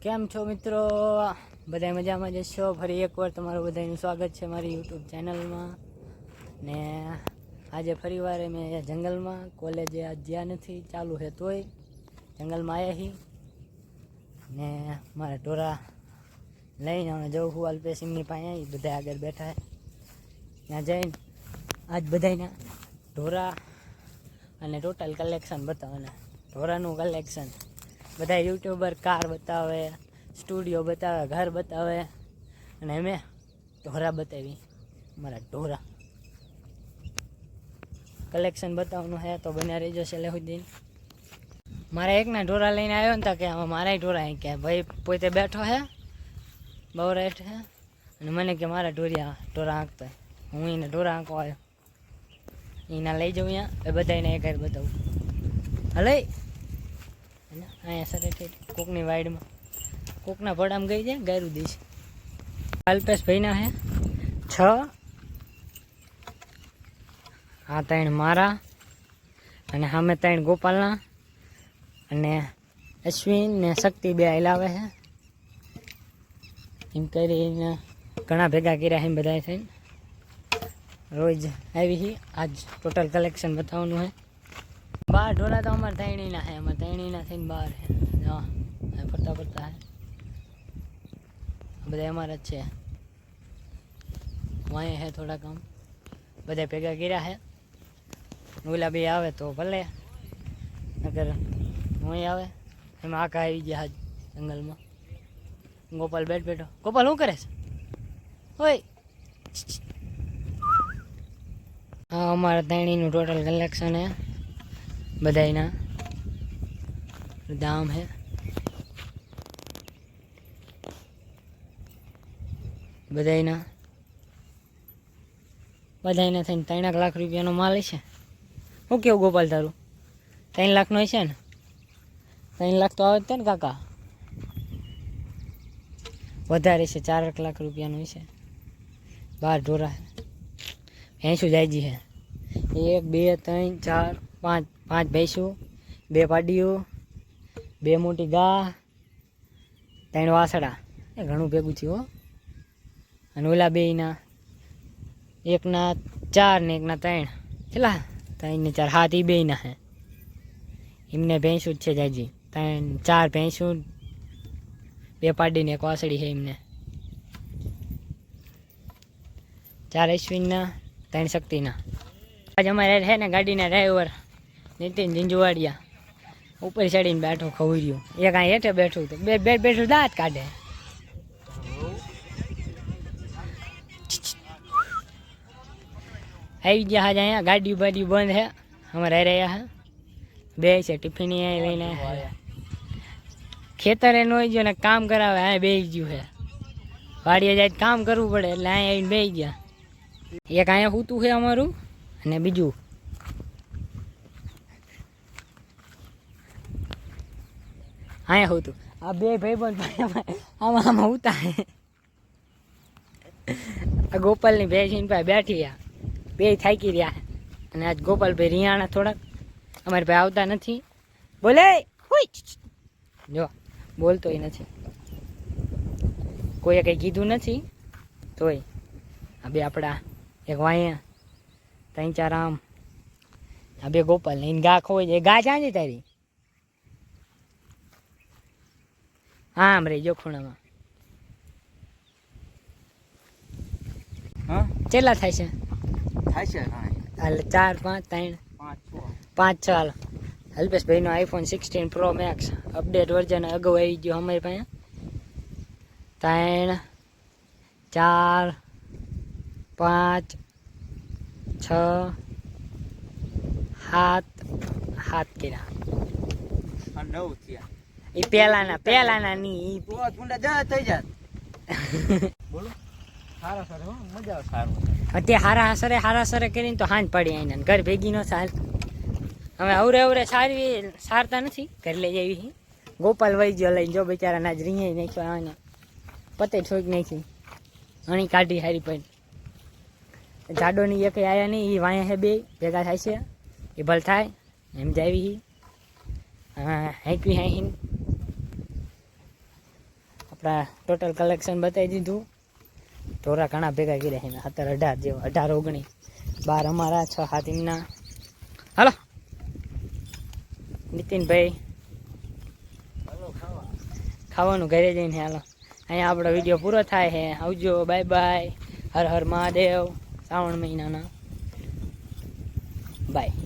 કેમ છો મિત્રો? બધા મજામાં જશો? ફરી એકવાર તમારું બધાનું સ્વાગત છે મારી યુટ્યુબ ચેનલમાં. ને આજે ફરીવાર મેં જંગલમાં, કોલેજે આજ જ્યાં નથી, ચાલુ છે તોય જંગલમાં આવ્યા છીએ. ને મારા ઢોરા લઈને અમે જવું છું અલ્પેશિંગની પાસે. એ બધા આગળ બેઠા છે. ત્યાં જઈને આજ બધાના ઢોરા અને ટોટલ કલેક્શન બતાવવાના. ઢોરાનું કલેક્શન બધા યુટ્યુબર કાર બતાવે, સ્ટુડિયો બતાવે, ઘર બતાવે, અને અમે ઢોરા બતાવી. મારા ઢોરા કલેક્શન બતાવવાનું છે તો બન્યા રહેજો છેલ્લે સુધી. મારા એકના ઢોરા લઈને આવ્યો ને તા કે મારા ઢોરા કે ભાઈ પોતે બેઠો છે, બહુ રેઠ છે, અને મને કે મારા ઢોરા આંકતા. હું એને ઢોરા આંકવા આવ્યો. એના લઈ જાઉં અહીંયા બધાને એક હાર બતાવું. હલે અહીંયા સરે કોકની વાઈડમાં કોકના ભડામાં ગઈ જાય ગાયરું દઈશ. અલ્પેશભાઈના છે 6, આ 3 મારા, અને સામે 3 ગોપાલના, અને અશ્વિન ને શક્તિ 2 હલાવે છે. એમ કરીને ઘણા ભેગા કર્યા છે બધા થઈને. રોજ આવી છે. આજ ટોટલ કલેક્શન બતાવવાનું છે. 12 ઢોરા તો અમારે તૈણીના છે. અમારે તૈણીના થઈને 12 છે. હા ફરતા ફરતા છે. બધા અમારા જ છે. વાંહે છે થોડા કામ બધા ભેગા કર્યા છે. ઓલા બે આવે તો ભલે, નકર વहीं આવે. એમાં આખા આવી ગયા આજ જંગલમાં. ગોપાલ બેઠો. ગોપાલ શું કરે છે? ઓય હા, અમારા તૈણીનું ટોટલ કલેક્શન છે બધાના. દામ છે બધાના થઈને 3 લાખ રૂપિયાનો માલ છે. શું કેવું ગોપાલ તારું? 3 લાખનો હશે ને? 3 લાખ તો આવે જ ને કાકા? વધારે છે, 4 લાખ રૂપિયાનું હશે. 12 ઢોરા ભેંસું જાયજી છે. 1 2 3 4 5 5 ભેંસું, 2 પાડીઓ, 2 મોટી ગા, 3 વાસડા. એ ઘણું ભેગું થયું હો. અને ઓલા બેયના એકના 4 ને એકના 3. કેટલા? 3 ને 4 7 એ બેયના છે. એમને ભેંસું જ છે જાજી. 4 ભેંસું, 2 પાડીને 1 વાસળી છે એમને. 4 અશ્વિનના, 3 શક્તિના. આજ અમારે છે ને ગાડીના ડ્રાઈવર નીતિન ઝીંઝુવાડિયા ઉપર ચડીને બેઠો ખવર્યું. એક અહીં હેઠે બેઠું તો બેઠું દાંત કાઢે. આવી ગયા આજે અહીંયા. ગાડી બાડી બંધ છે. અમારે રહ્યા છે બે છે. ટિફિન લઈને ખેતરે ન હોય ગયો ને કામ કરાવે. અહીંયા બેસી ગયું છે. વાડીએ જાય કામ કરવું પડે એટલે અહીંયા આવીને બેસી ગયા. એક અહીંયા સૂતું છે અમારું, અને બીજું અહીંયા સૂતું. આ 2 ભાઈબંધ આમાં ઉતા. આ ગોપાલની ભેંસની પાસે બેઠી રહ્યા. 2 થાકી રહ્યા. અને આજ ગોપાલભાઈ રિયાણા થોડાક અમારી પાસે આવતા નથી. બોલે જો બોલતોય નથી. કોઈએ કંઈ કીધું નથી તોય આ 2 આપણા, એક વાઅહીંયા, 3 4 આમ. આ 2 ગોપાલ ને ગા ખોઈ જાય. ગા ચાંદી તારી આમ રહી જો ખૂણામાં. હા કેટલા થાય છે? 4 5 3 5 6. હાલો અલ્પેશભાઈનો iPhone 16 Pro Max update version અગાઉ આવી ગયો અમારી પાસે. 3 4 5 6 7 કર્યા. 9 થયા. એ પેલાના ની થઈ જાત. બોલો અત્યારે હારા સરે કરીને તો હાંજ પડી આવીને ઘર ભેગી ન સાર. હવે અવરે સારતા નથી. ઘર લઈ જવી. ગોપાલ વહી ગયો લઈને. જો બિચારા નાજ રીંહી નાખ્યો. આને પતે છોક નાખી અણી કાઢી હારી પડી. જાડોની એક આયા નહીં. એ વાયા છે 2 ભેગા થાય છે. એ ભલ થાય એમ જ આવી. હેંકવી હાઈ આપણા ટોટલ કલેક્શન બતાવી દીધું. ઢોરા ઘણા ભેગા કર્યા છે 17 18 જેવા, 18 19, 12 અમારા, 6 7 એમના. હાલો નીતિનભાઈ ખાવાનું ઘરે જઈને. હાલો અહીંયા આપણો વિડીયો પૂરો થાય છે. આવજો, બાય બાય, હર હર મહાદેવ. શ્રાવણ મહિનાના બાય.